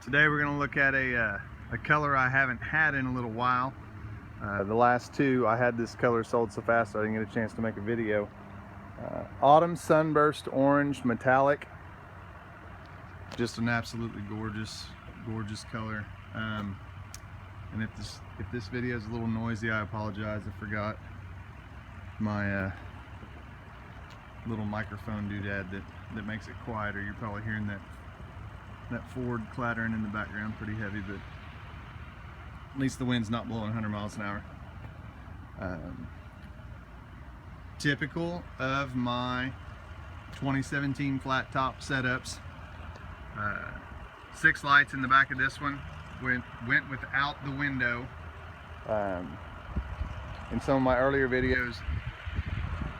Today we're going to look at a color I haven't had in a little while. The last two I had this color sold so fast I didn't get a chance to make a video. Autumn Sunburst Orange Metallic. Just an absolutely gorgeous color. And if this video is a little noisy, I apologize. I forgot my little microphone doodad that makes it quieter. You're probably hearing that Ford clattering in the background pretty heavy, but at least the wind's not blowing 100 miles an hour. Typical of my 2017 flat top setups. 6 lights in the back of this one. Went without the window. In some of my earlier videos,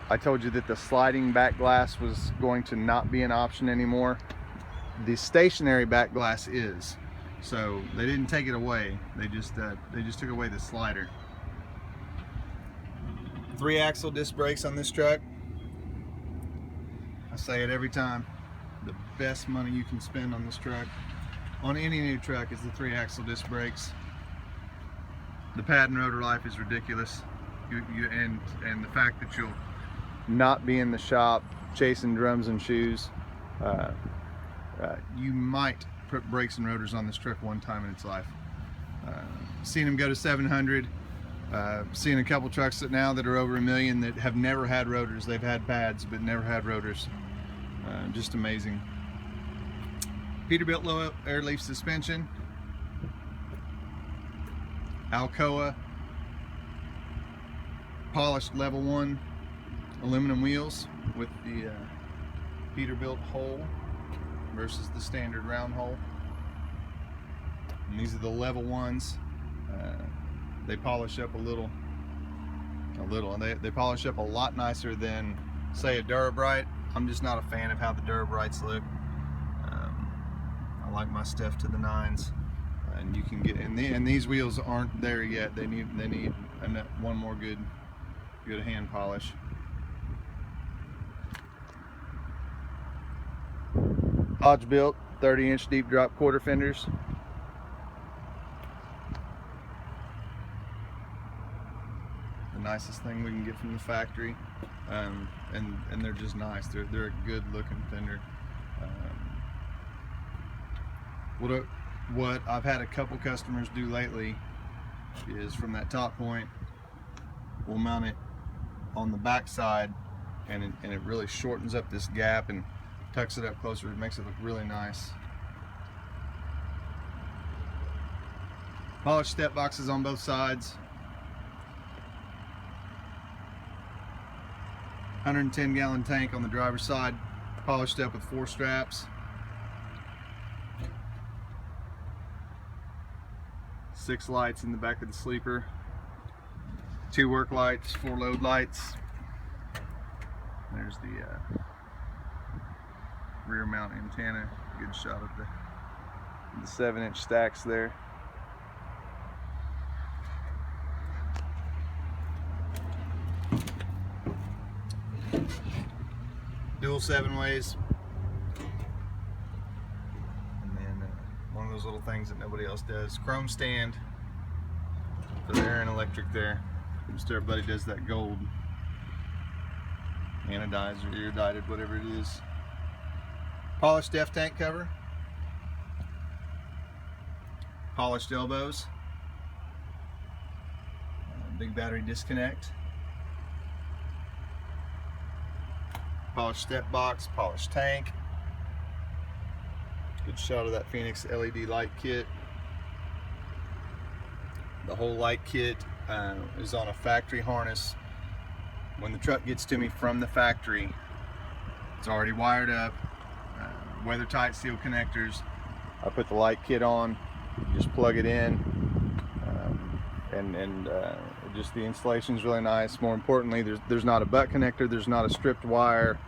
I told you that the sliding back glass was going to not be an option anymore. The stationary back glass is, so they didn't take it away. They just took away the slider. 3-axle disc brakes on this truck. I say it every time. The best money you can spend on this truck, on any new truck, is the 3-axle disc brakes. The pad and rotor life is ridiculous. And the fact that you'll not be in the shop chasing drums and shoes. You might put brakes and rotors on this truck one time in its life. Seen them go to 700. Seeing a couple trucks that are over $1 million that have never had rotors. They've had pads but never had rotors. Just amazing. Peterbilt low air leaf suspension. Alcoa polished level 1 aluminum wheels with the Peterbilt hole versus the standard round hole. And these are the level 1s. They polish up a little, and they polish up a lot nicer than, say, a Durabrite. I'm just not a fan of how the Durabrites look. I like my stuff to the 9s, and you can get, and these wheels aren't there yet. They need one more good hand polish. Peterbilt 30-inch deep drop quarter fenders. The nicest thing we can get from the factory, and they're just nice. They're a good looking fender. What I've had a couple customers do lately is, from that top point, we'll mount it on the back side, and it really shortens up this gap and tucks it up closer. It makes it look really nice. Polished step boxes on both sides. 110-gallon tank on the driver's side, polished up with 4 straps. 6 lights in the back of the sleeper. 2 work lights, 4 load lights. There's the rear mount antenna. Good shot of the 7-inch stacks there. Dual 7-ways. And then one of those little things that nobody else does. Chrome stand for the air and electric there. Just everybody does that gold anodized or iridized, whatever it is. Polished F tank cover, polished elbows, big battery disconnect, polished step box, polished tank. Good shot of that Phoenix LED light kit. The whole light kit is on a factory harness. When the truck gets to me from the factory, it's already wired up. Weather tight steel connectors. I put the light kit on, just plug it in, and just the installation is really nice. More importantly, there's not a butt connector, there's not a stripped wire,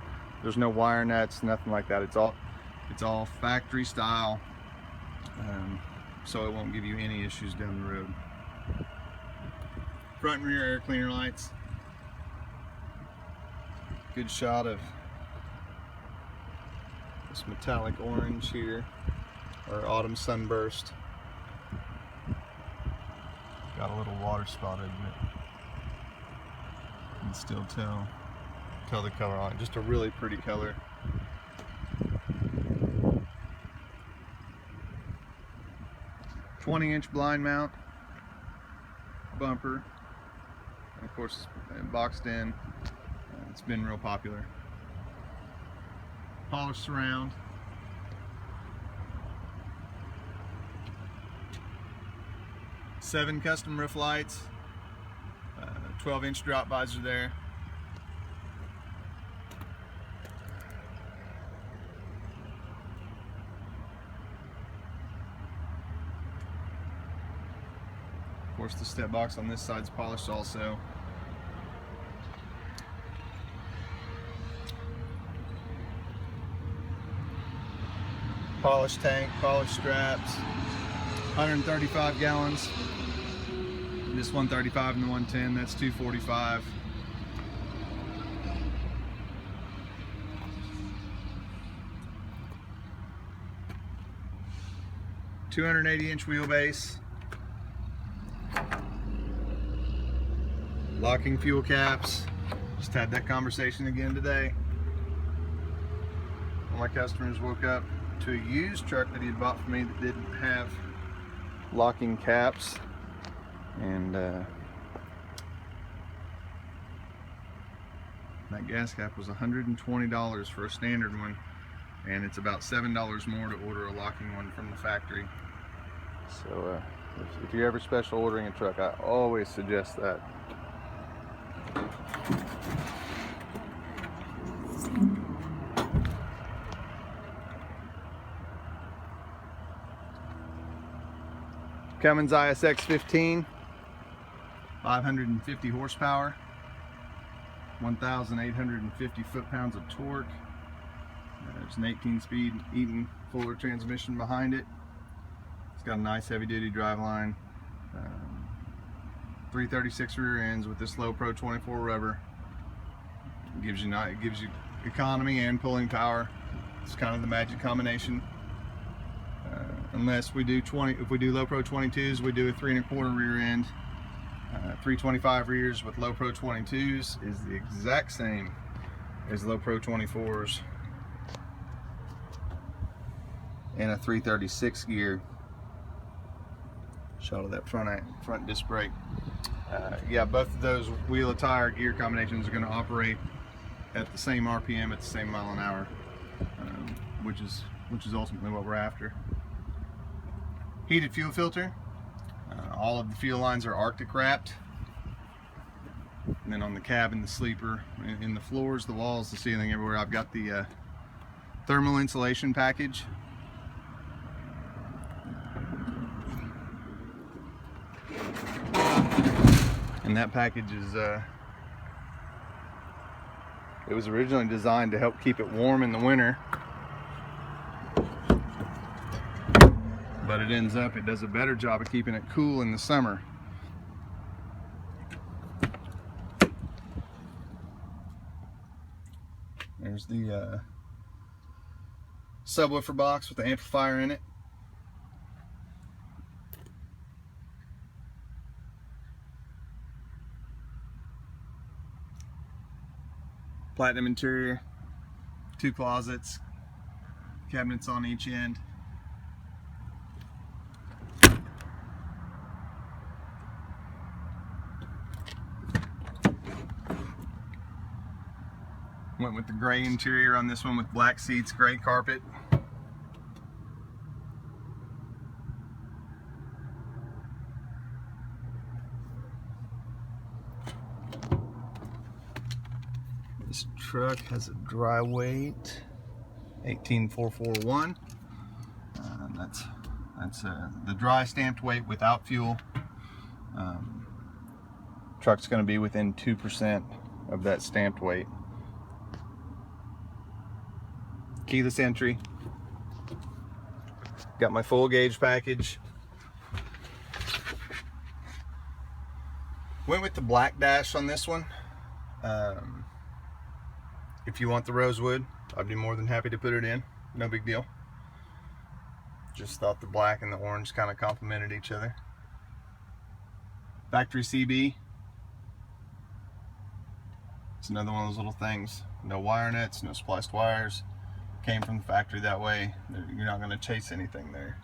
there's no wire nuts, nothing like that. It's all factory style, so it won't give you any issues down the road. Front and rear air cleaner lights. Good shot of this metallic orange here. or Autumn Sunburst. Got a little water spot, but you can still tell the color on it. Just a really pretty color. "20" blind mount, bumper, and of course boxed in. It's been real popular. Polished surround. Seven custom roof lights. 12-inch drop visor there. Of course, the step box on this side's polished also. Polished tank, polished straps. 135 gallons. This 135 and the 110, that's 245. "280" wheelbase. Locking fuel caps. Just had that conversation again today. One of my customers woke up to a used truck that he had bought for me that didn't have locking caps, and that gas cap was $120 for a standard one, and it's about $7 more to order a locking one from the factory. So if you're ever special ordering a truck, I always suggest that. Cummins ISX 15, 550 horsepower, 1,850 foot-pounds of torque. There's an 18-speed Eaton Fuller transmission behind it. It's got a nice heavy-duty driveline. 336 rear ends with this Low Pro 24 rubber. It gives you economy and pulling power. It's kind of the magic combination. Unless we do if we do Low Pro 22s, we do a 3 1/4 rear end. 325 rears with Low Pro 22s is the exact same as Low Pro 24s. And a 336 gear. Shot of that front disc brake. Yeah, both of those wheel and tire gear combinations are going to operate at the same RPM at the same mile an hour, which is ultimately what we're after. Heated fuel filter. All of the fuel lines are Arctic wrapped. And then on the cabin, the sleeper, in the floors, the walls, the ceiling, everywhere, I've got the thermal insulation package. And that package is, it was originally designed to help keep it warm in the winter. But it does a better job of keeping it cool in the summer. There's the subwoofer box with the amplifier in it. Platinum interior, 2 closets, cabinets on each end. Went with the gray interior on this one with black seats, gray carpet. This truck has a dry weight 18441. That's the dry stamped weight without fuel. Truck's going to be within 2% of that stamped weight. Keyless entry. Got my full gauge package. Went with the black dash on this one. If you want the rosewood, I'd be more than happy to put it in. No big deal. Just thought the black and the orange kind of complemented each other. Factory CB. It's another one of those little things. No wire nets, no spliced wires. Came from the factory that way. You're not going to chase anything there.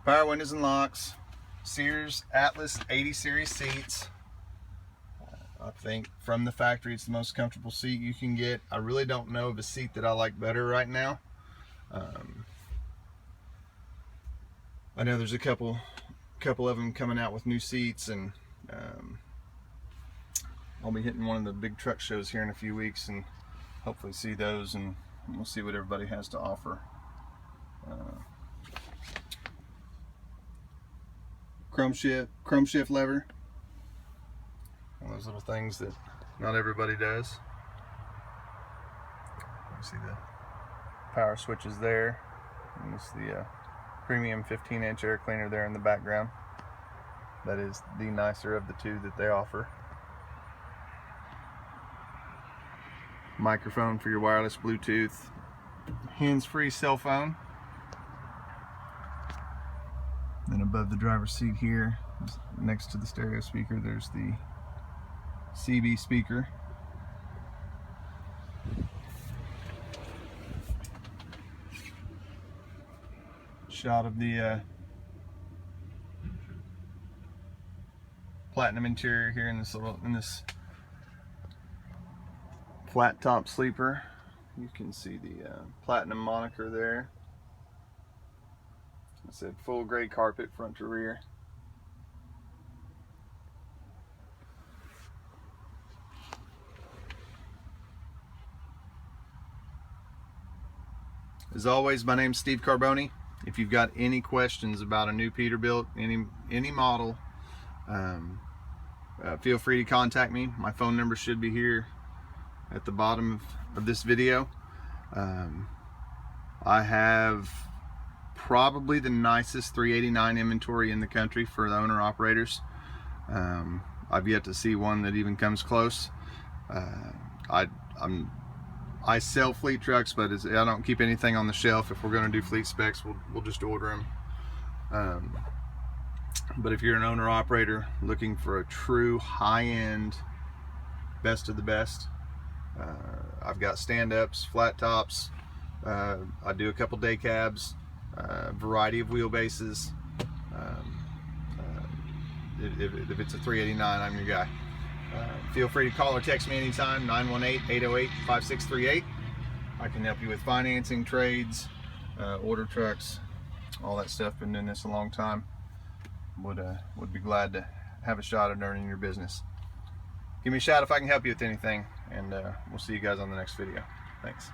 Power windows and locks. Sears Atlas 80 series seats. I think from the factory it's the most comfortable seat you can get. I really don't know of a seat that I like better right now. I know there's a couple of them coming out with new seats, and I'll be hitting one of the big truck shows here in a few weeks and hopefully see those, and we'll see what everybody has to offer. Chrome shift lever. One of those little things that not everybody does. You see the power switches there, and this is the premium 15-inch air cleaner there in the background. That is the nicer of the two that they offer. Microphone for your wireless Bluetooth, hands-free cell phone. Then above the driver's seat here, next to the stereo speaker, there's the CB speaker. Shot of the platinum interior here in this flat top sleeper. You can see the platinum moniker there. I said full gray carpet front to rear. As always, my name's Steve Carboni. If you've got any questions about a new Peterbilt, any model, feel free to contact me. My phone number should be here at the bottom of this video. I have probably the nicest 389 inventory in the country for the owner operators. I've yet to see one that even comes close. I sell fleet trucks, but I don't keep anything on the shelf. If we're going to do fleet specs, we'll just order them. But if you're an owner operator looking for a true high-end, best of the best, I've got stand-ups, flat tops. I do a couple day cabs, variety of wheelbases. If it's a 389, I'm your guy. Feel free to call or text me anytime, 918-808-5638. I can help you with financing, trades, order trucks, all that stuff. Been doing this a long time. Would be glad to have a shot at earning your business. Give me a shout if I can help you with anything, and we'll see you guys on the next video. Thanks.